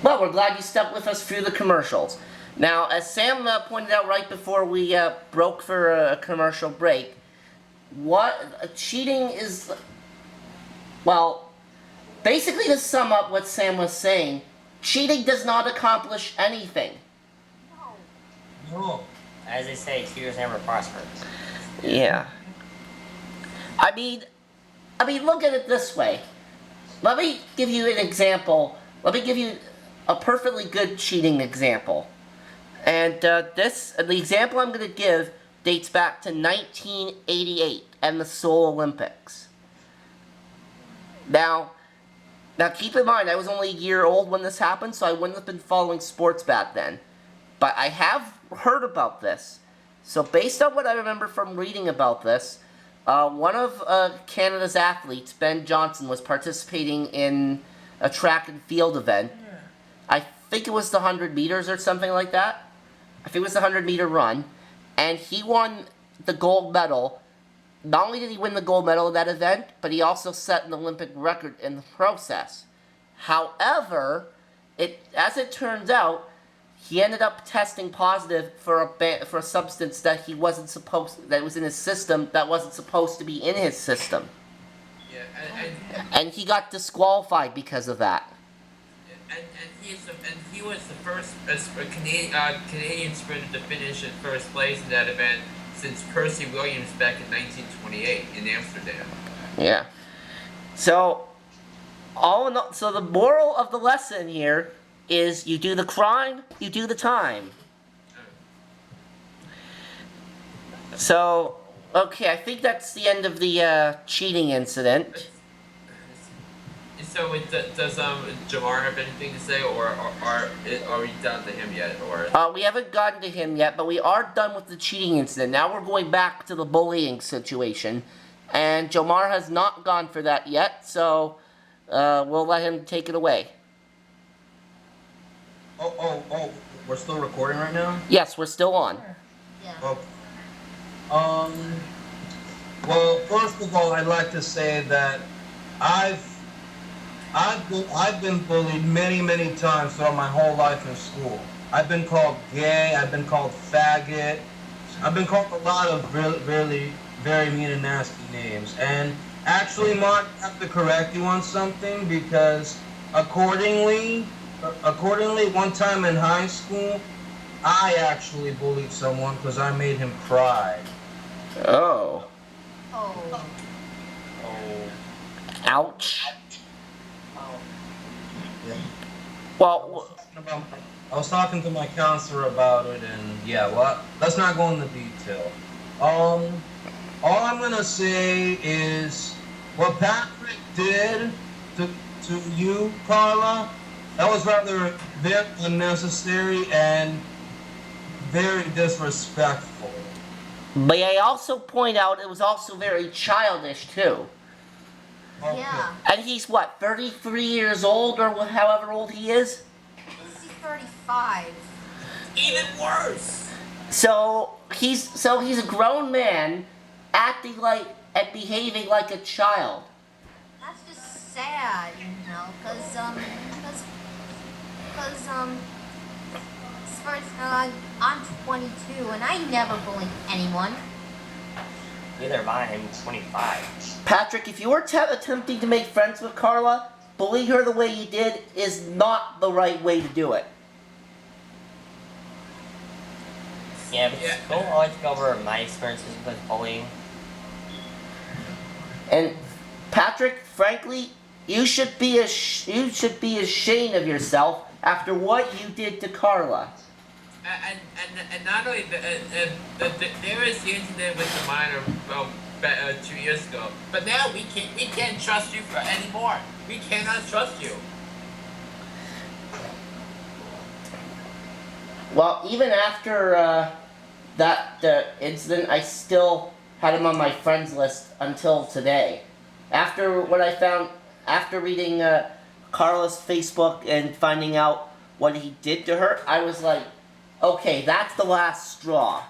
Well, we're glad you stuck with us through the commercials. Now, as Sam pointed out right before we broke for a commercial break, cheating is, well, basically to sum up what Sam was saying, cheating does not accomplish anything. No. As they say, cheaters never prosper. Yeah. I mean, look at it this way. Let me give you an example. Let me give you a perfectly good cheating example. And the example I'm going to give dates back to 1988 and the Seoul Olympics. Now keep in mind, I was only a year old when this happened, so I wouldn't have been following sports back then. But I have heard about this. So based on what I remember from reading about this, one of Canada's athletes, Ben Johnson, was participating in a track and field event. I think it was the 100 meters or something like that. I think it was the 100-meter run. And he won the gold medal. Not only did he win the gold medal in that event, but he also set an Olympic record in the process. However, as it turns out, he ended up testing positive for a substance that that was in his system that wasn't supposed to be in his system. Yeah, And he got disqualified because of that. and he was the first Canadian sprinter to finish in first place in that event since Percy Williams back in 1928 in Amsterdam. Yeah. So, so the moral of the lesson here is you do the crime, you do the time. So, okay, I think that's the end of the cheating incident. So does Jamar have anything to say, or are we done to him yet, or? We haven't gotten to him yet, but we are done with the cheating incident. Now we're going back to the bullying situation, and Jomar has not gone for that yet, so we'll let him take it away. Oh, we're still recording right now? Yes, we're still on. Yeah. Oh. Well, first of all, I'd like to say that I've been bullied many times throughout my whole life in school. I've been called gay, I've been called faggot, I've been called a lot of really very mean and nasty names. And actually, Mark, I have to correct you on something, because accordingly, one time in high school, I actually bullied someone because I made him cry. Oh. Oh. Ouch. Yeah. Well, I was talking to my counselor about it, and yeah, well, let's not go into detail. All I'm gonna say is what Patrick did to you, Carla, that was rather very unnecessary and very disrespectful. may I also point out it was also very childish, too. Okay. Yeah. And he's, what, 33 years old, or however old he is? He's 35. Even worse. So he's a grown man acting like and behaving like a child. That's just sad, you know, I'm 22 and I never bullied anyone. Neither am I. I'm 25. Patrick, if you were attempting to make friends with Carla, bullying her the way you did is not the right way to do it. Yeah, but go on to go over my experiences with bullying. And Patrick, frankly, you should be ashamed of yourself after what you did to Carla. And not only there was the incident with the minor 2 years ago, but now we can't trust you for anymore. We cannot trust you. Well, even after that incident, I still had him on my friends list until today. After what I found, after reading Carla's Facebook and finding out what he did to her, I was like, okay, that's the last straw.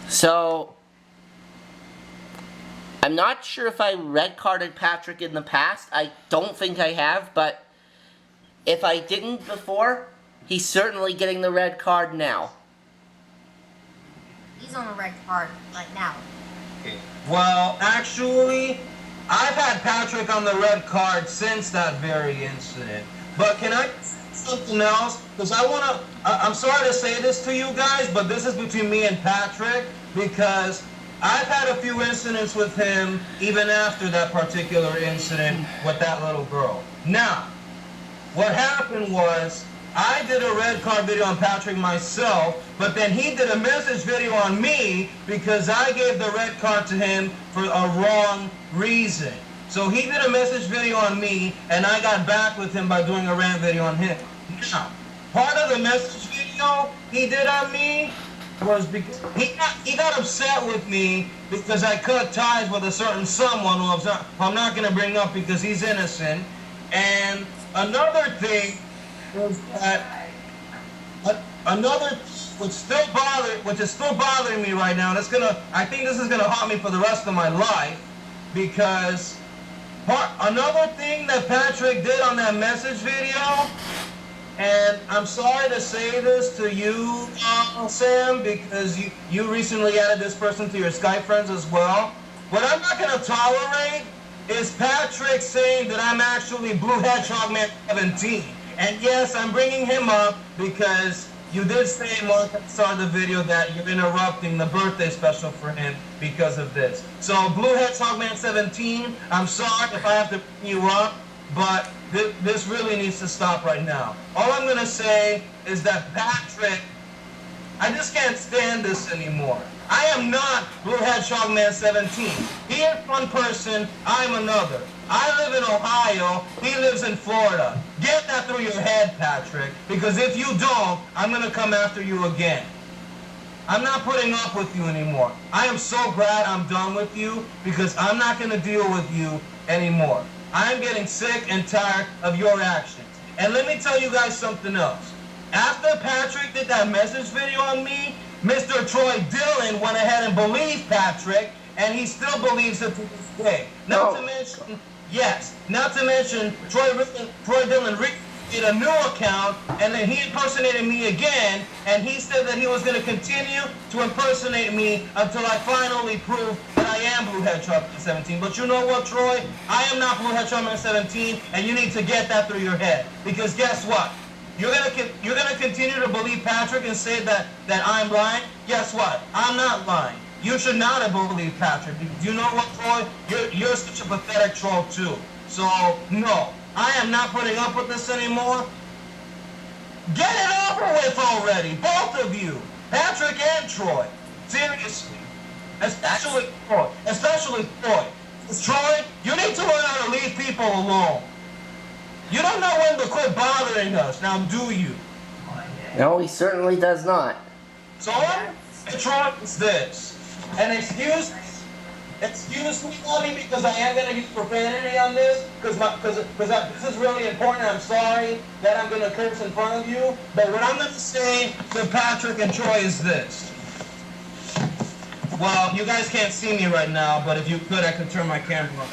So, I'm not sure if I red carded Patrick in the past. I don't think I have, but if I didn't before, he's certainly getting the red card now. He's on a red card right now. Well, actually, I've had Patrick on the red card since that very incident. But can I say something else? Because I'm sorry to say this to you guys, but this is between me and Patrick, because I've had a few incidents with him even after that particular incident with that little girl. Now, what happened was, I did a red card video on Patrick myself, but then he did a message video on me because I gave the red card to him for a wrong reason. So he did a message video on me, and I got back with him by doing a rant video on him. Now, part of the message video he did on me was because he got upset with me because I cut ties with a certain someone who I'm not going to bring up because he's innocent. And another thing was that which is still bothering me right now, and I think this is gonna haunt me for the rest of my life, because another thing that Patrick did on that message video, and I'm sorry to say this to you, Sam, because you recently added this person to your Skype friends as well. What I'm not gonna tolerate is Patrick saying that I'm actually Blue Hedgehog Man 17. And yes, I'm bringing him up because you did say, Mark, at the start of the video, that you're interrupting the birthday special for him because of this. So, Blue Hedgehog Man 17, I'm sorry if I have to bring you up, but this really needs to stop right now. All I'm going to say is that Patrick, I just can't stand this anymore. I am not Blue Hedgehog Man 17. He is one person, I'm another. I live in Ohio, he lives in Florida. Get that through your head, Patrick, because if you don't, I'm going to come after you again. I'm not putting up with you anymore. I am so glad I'm done with you, because I'm not going to deal with you anymore. I'm getting sick and tired of your actions. And let me tell you guys something else. After Patrick did that message video on me, Mr. Troy Dillon went ahead and believed Patrick, and he still believes it to this day. Not to mention, Troy Dillon did a new account, and then he impersonated me again, and he said that he was going to continue to impersonate me until I finally prove that I am Blue Hedgehog Man 17. But you know what, Troy? I am not Blue Hedgehog Man 17, and you need to get that through your head. Because guess what? You're gonna continue to believe Patrick and say that I'm lying? Guess what? I'm not lying. You should not have believed Patrick. Do you know what, Troy? You're such a pathetic troll too. So no, I am not putting up with this anymore. Get it over with already, both of you, Patrick and Troy. Seriously, especially Troy. Troy, you need to learn how to leave people alone. You don't know when to quit bothering us, now do you? No, he certainly does not. So all I'm trying is this. And excuse me, Bobby, because I am going to use profanity on this, because this is really important. I'm sorry that I'm going to curse in front of you, but what I'm going to say to Patrick and Troy is this. Well, you guys can't see me right now, but if you could, I could turn my camera on.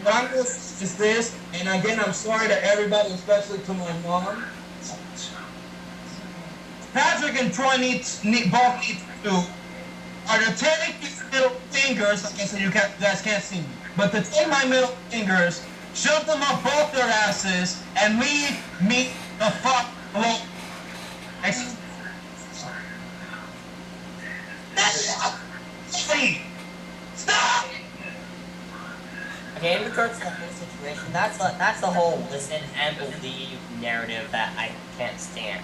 What I'm going to say is this, and again, I'm sorry to everybody, especially to my mom. Patrick and Troy both need to do are to take these middle fingers, like I said, you guys can't see me, but to take my middle fingers, shove them up both their asses, and leave me the fuck alone. Stop! Okay, in regards to the whole situation, that's the whole listen and believe narrative that I can't stand.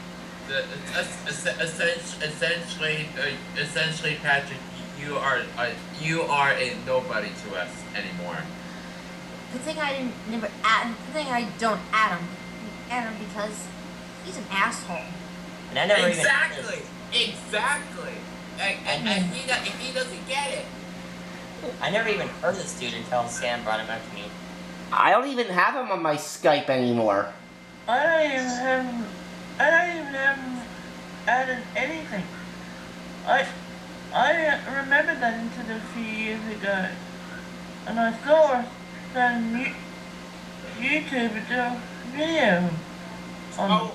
Essentially, Patrick, you are a nobody to us anymore. Good thing I don't add him because he's an asshole. And I never Exactly. And he doesn't get it. I never even heard this dude until Sam brought him up to me. I don't even have him on my Skype anymore. I don't even have added anything. I remember that incident a few years ago. and I saw some YouTube do video on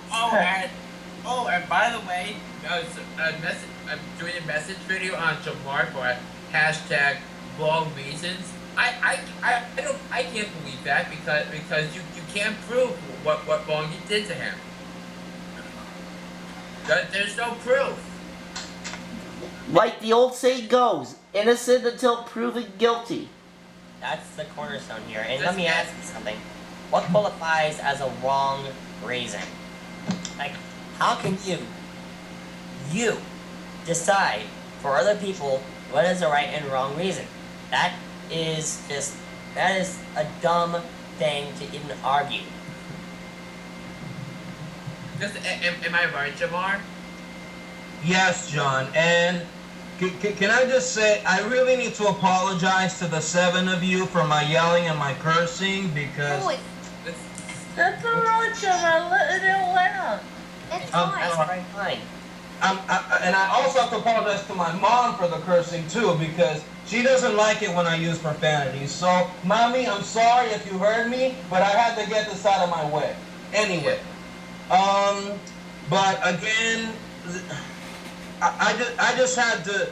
And by the way, I'm doing a message video on Jamar for hashtag wrong reasons. I can't believe that because you can't prove what wrong you did to him. There's no proof. Like the old saying goes, innocent until proven guilty. That's the cornerstone here. And let me ask you something. What qualifies as a wrong reason? Like, how can you decide for other people what is a right and wrong reason? That is a dumb thing to even argue. Am I right, Jamar? Yes, John. And can I just say, I really need to apologize to the 7 of you for my yelling and my cursing because. Oh, That's alright, Jamar. Let it all out. it's That's fine. right, fine. And I also have to apologize to my mom for the cursing too because she doesn't like it when I use profanity. So, Mommy, I'm sorry if you heard me, but I had to get this out of my way. Anyway, but again, I just had to,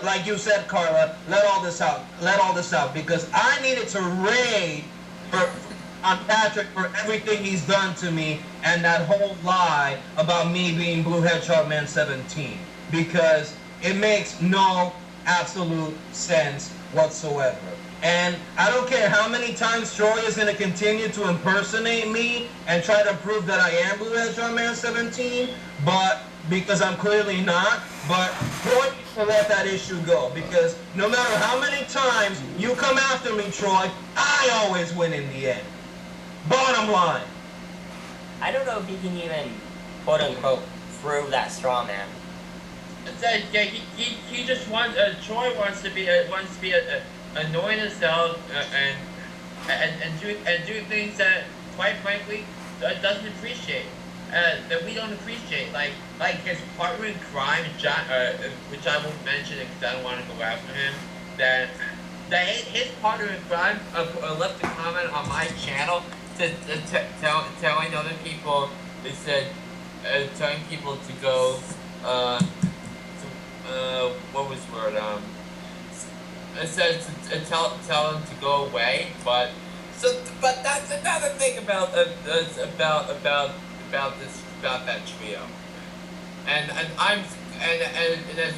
like you said, Carla, let all this out because I needed to raid on Patrick for everything he's done to me and that whole lie about me being Blue Hedgehog Man 17 because it makes no absolute sense whatsoever. And I don't care how many times Troy is going to continue to impersonate me and try to prove that I am Blue Hedgehog Man 17, but because I'm clearly not, but Troy needs to let that issue go because no matter how many times you come after me, Troy, I always win in the end. Bottom line. I don't know if he can even, quote unquote, prove that straw man. Yeah, he just wants. Troy wants to be annoying himself and do things that, quite frankly, doesn't appreciate. That we don't appreciate, like his partner in crime, John, which I won't mention because I don't want to go after him. That his partner in crime left a comment on my channel telling other people. They said telling people to go what was the word it said to tell them to go away, but that's another thing about that trio, and as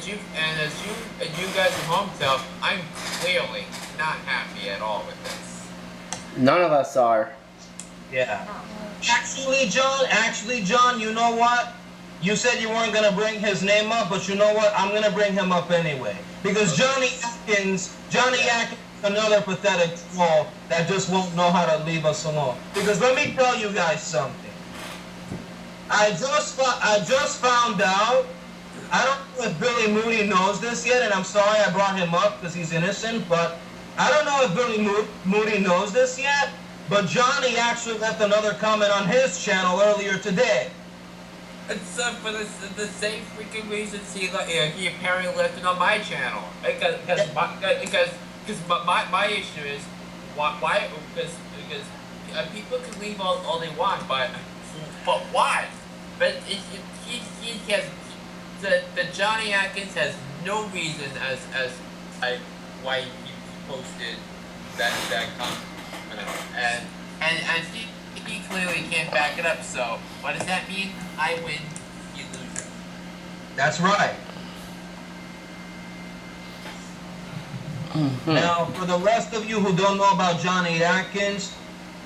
you guys at home tell, I'm clearly not happy at all with this. None of us are. Yeah. Actually, John, you know what? You said you weren't going to bring his name up, but you know what? I'm going to bring him up anyway. Because Johnny Atkins is another pathetic troll that just won't know how to leave us alone. Because let me tell you guys something. I just found out, I don't know if Billy Moody knows this yet, and I'm sorry I brought him up because he's innocent, but I don't know if Billy Moody knows this yet, but Johnny actually left another comment on his channel earlier today. It's for the same freaking reasons he apparently left it on my channel. Because my issue is why because people can leave all they want, but why? But he has the Johnny Atkins has no reason as why he posted that comment and he clearly can't back it up. So what does that mean? I win, you lose. That's right. Mm-hmm. Now, for the rest of you who don't know about Johnny Atkins,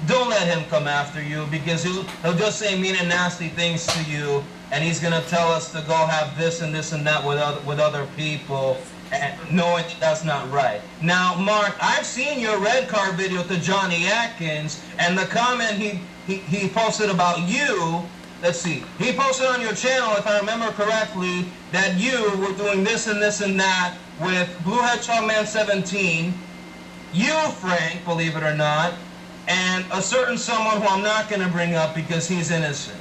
don't let him come after you because he'll just say mean and nasty things to you, and he's gonna tell us to go have this and this and that with other people, and knowing that's not right. Now, Mark, I've seen your red card video to Johnny Atkins, and the comment he posted about you. Let's see. He posted on your channel, if I remember correctly, that you were doing this and this and that with Blue Hedgehog Man 17, you, Frank, believe it or not, and a certain someone who I'm not going to bring up because he's innocent.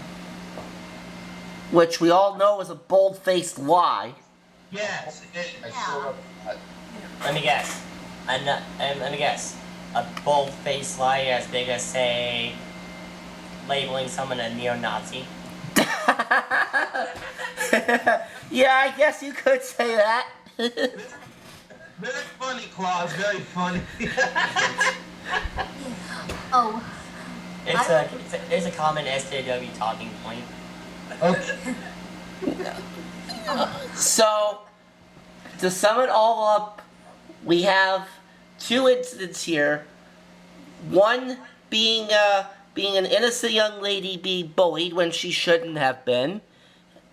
Which we all know is a bold-faced lie. Yes. Yeah. Let me guess. And let me guess, a bold-faced lie as big as, say, labeling someone a neo-Nazi. Yeah, I guess you could say that. Very funny, Claus. Very funny. Oh, It's a common SJW talking point. Okay. So, to sum it all up, we have two incidents here. One being an innocent young lady being bullied when she shouldn't have been,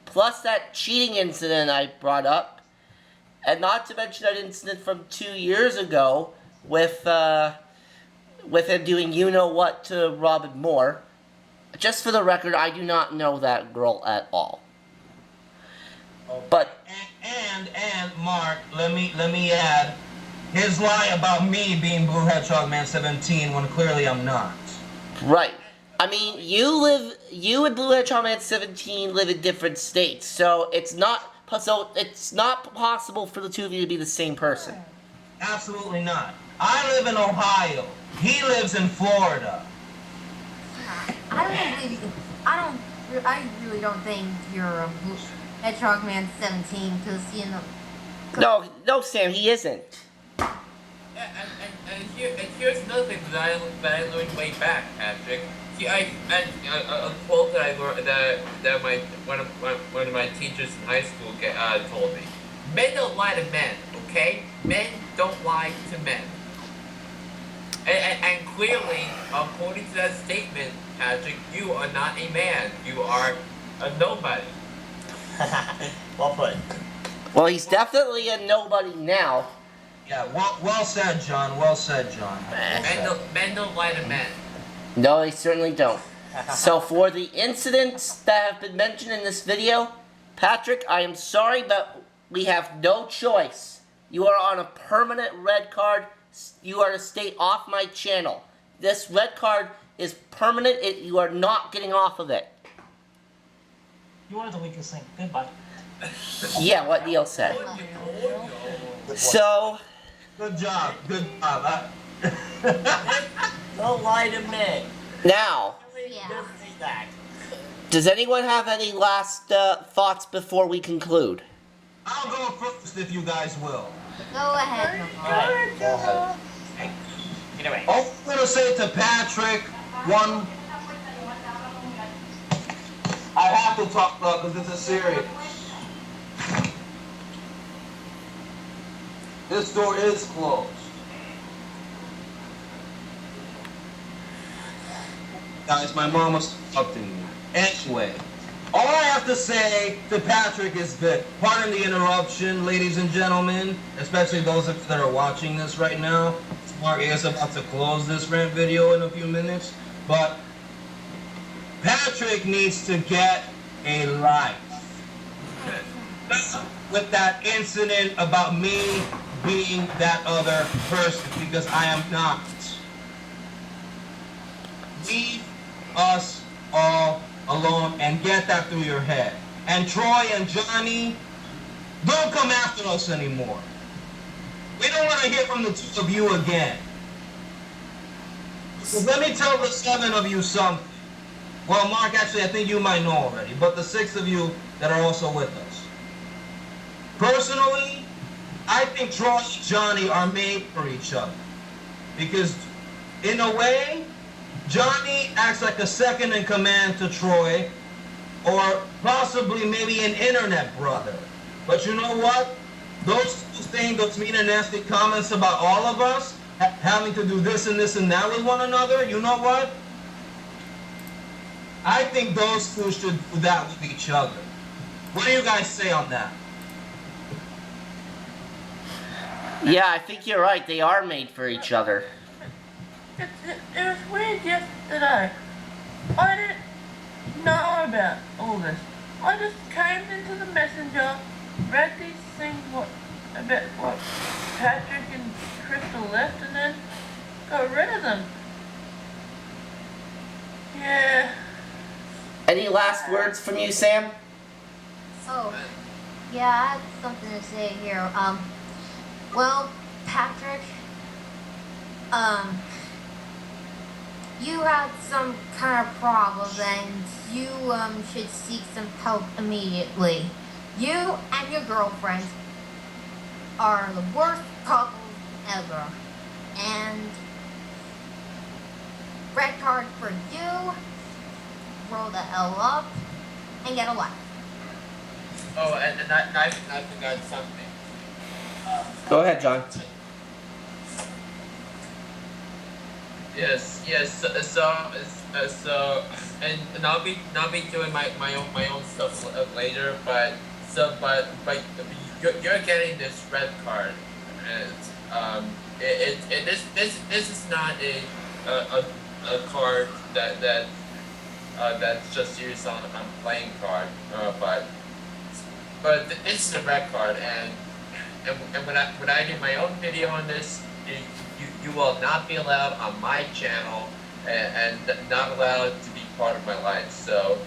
plus that cheating incident I brought up, and not to mention that incident from 2 years ago with him doing you know what to Robin Moore. Just for the record, I do not know that girl at all. But And Mark, let me add, his lie about me being Blue Hedgehog Man 17 when clearly I'm not. right. I mean, you and Blue Hedgehog Man 17 live in different states, so it's not possible for the two of you to be the same person. Absolutely not. I live in Ohio. He lives in Florida. I really don't think you're a Hedgehog Man 17 because No, Sam, he isn't. And here's another thing that I learned way back, Patrick. See, a quote that I learned that one of my teachers in high school told me. Men don't lie to men, okay? Men don't lie to men. And clearly, according to that statement, Patrick, you are not a man. You are a nobody. Well put. Well, he's definitely a nobody now. Yeah, well said, John. Well said, John. Men don't lie to men. No, they certainly don't. So for the incidents that have been mentioned in this video, Patrick, I am sorry, but we have no choice. You are on a permanent red card. You are to stay off my channel. This red card is permanent. You are not getting off of it. You are the weakest link. Goodbye. Yeah, what Neil said. So, Good job. Good job. Don't lie to men. now, Yeah. Just say that. does anyone have any last thoughts before we conclude? I'll go first if you guys will. Go ahead, Nicole. Alright, go ahead. Get away. All I'm gonna say to Patrick, one, I have to talk about because this is serious. This door is closed. Guys, my mom was talking to me. Anyway, all I have to say to Patrick is that, pardon the interruption, ladies and gentlemen, especially those that are watching this right now. Mark is about to close this rant video in a few minutes, but Patrick needs to get a life. With that incident about me being that other person, because I am not. Leave us all alone and get that through your head. And Troy and Johnny, don't come after us anymore. We don't want to hear from the two of you again. So let me tell the 7 of you something. Well, Mark, actually, I think you might know already, but the 6 of you that are also with us. Personally, I think Troy and Johnny are made for each other. Because, in a way, Johnny acts like a second in command to Troy, or possibly maybe an internet brother. But you know what? Those saying those mean and nasty comments about all of us, having to do this and that with one another, you know what? I think those two should do that with each other. What do you guys say on that? Yeah, I think you're right. They are made for each other. It was weird yesterday. I didn't know about all this. I just came into the messenger, read these things about what Patrick and Crystal left, and then got rid of them. Yeah. Any last words from you, Sam? Oh, yeah, I have something to say here. Well, Patrick, you had some kind of problem and you should seek some help immediately. You and your girlfriend are the worst couple ever. And red card for you. Roll the L up and get a life. Oh, and I forgot something. Go ahead, John. Yes, so, and I'll be doing my own stuff later, but you're getting this red card, and this is not a card that's just used on playing card, but this is a red card, and when I do my own video on this, you will not be allowed on my channel, and not allowed to be part of my life. So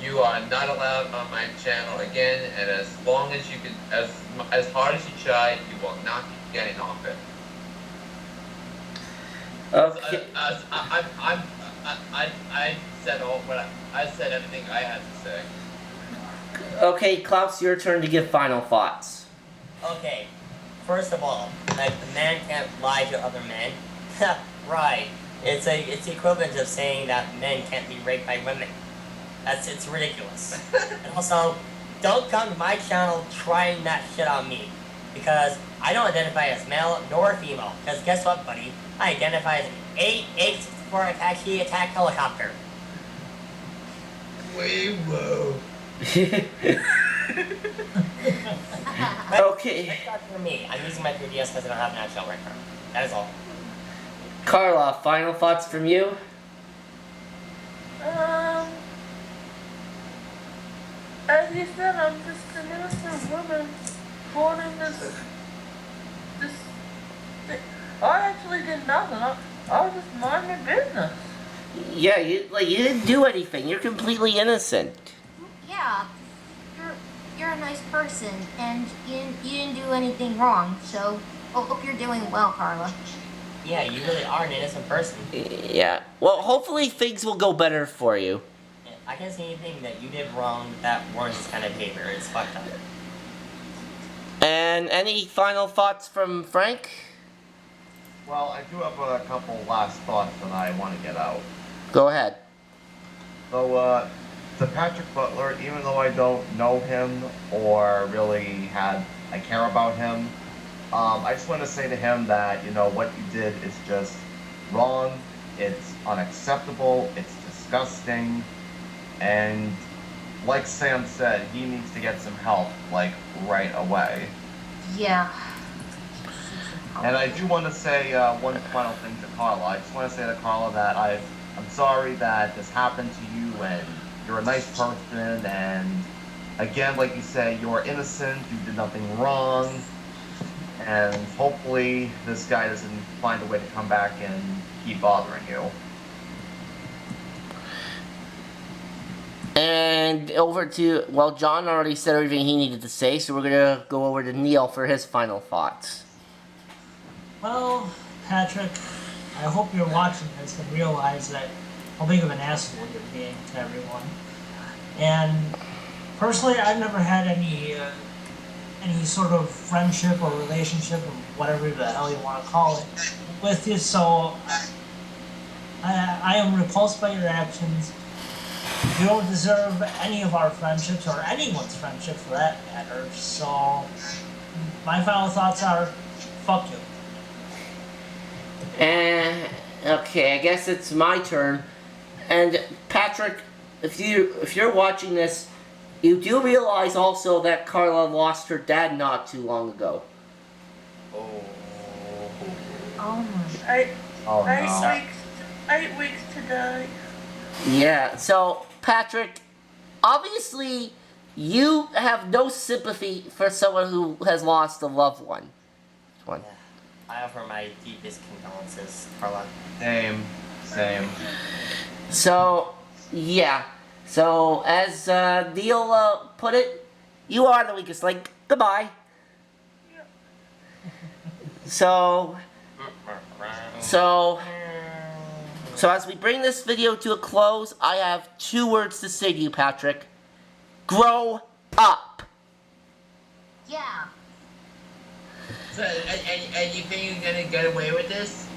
you are not allowed on my channel again, and as long as you can, as hard as you try, you will not be getting off it. Okay. I said all what I said everything I had to say. Okay, Klaus, your turn to give final thoughts. Okay, first of all, like the man can't lie to other men. Right. It's the equivalent of saying that men can't be raped by women. It's ridiculous. And also, don't come to my channel trying that shit on me. Because I don't identify as male nor female. Because guess what, buddy? I identify as an A-864 Apache attack helicopter. Way whoa. Okay. Red card for me. I'm using my 3DS because I don't have an actual red card. That is all. Carla, final thoughts from you? As you said, I'm just an innocent woman caught in this thing. I actually did nothing. I was just minding business. Yeah, you didn't do anything. You're completely innocent. Yeah, you're a nice person, and you didn't do anything wrong. So hope you're doing well, Carla. Yeah, you really are an innocent person. Yeah. Well, hopefully things will go better for you. I can't see anything that you did wrong that warrants this kind of behavior. It's fucked up. And any final thoughts from Frank? Well, I do have a couple last thoughts that I want to get out. Go ahead. So, to Patrick Butler, even though I don't know him or really I care about him, I just want to say to him that, you know, what you did is just wrong, it's unacceptable, it's disgusting, and like Sam said, he needs to get some help, like, right away. Yeah. And I do want to say one final thing to Carla. I just want to say to Carla that I'm sorry that this happened to you, and you're a nice person, and again, like you say, you're innocent, you did nothing wrong, and hopefully this guy doesn't find a way to come back and keep bothering you. And over to, well, John already said everything he needed to say, so we're gonna go over to Neil for his final thoughts. Well, Patrick, I hope you're watching this and realize that how big of an asshole you're being to everyone. And personally, I've never had any sort of friendship or relationship or whatever the hell you want to call it with you, so I am repulsed by your actions. You don't deserve any of our friendships or anyone's friendship for that matter, so my final thoughts are, fuck you. And okay, I guess it's my turn. And Patrick, if you're watching this, you do realize also that Carla lost her dad not too long ago. Oh. Oh my. Oh no. 8 weeks today. Yeah, so Patrick, obviously you have no sympathy for someone who has lost a loved one. Yeah. I offer my deepest condolences, Carla. Same. So, yeah. So, as Neil put it, you are the weakest link. Goodbye. So, So as we bring this video to a close, I have 2 words to say to you, Patrick. Grow up. Yeah. So, and you think you're gonna get away with this?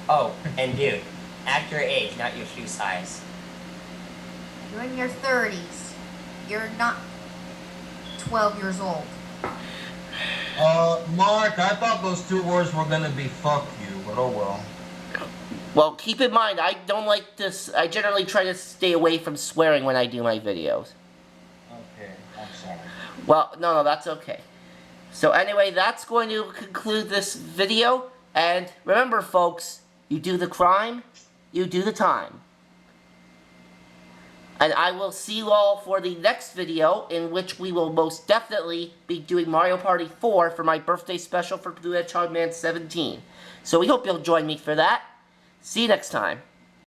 Oh, and dude, act your age, not your shoe size. You're in your 30s. You're not 12 years old. Mark, I thought those 2 words were gonna be fuck you, but oh well. Well, keep in mind, I don't like this. I generally try to stay away from swearing when I do my videos. Okay, I'm sorry. Well, no, that's okay. So anyway, that's going to conclude this video. And remember, folks, you do the crime, you do the time. And I will see you all for the next video, in which we will most definitely be doing Mario Party 4 for my birthday special for Blue Hedgehog Man 17. So we hope you'll join me for that. See you next time.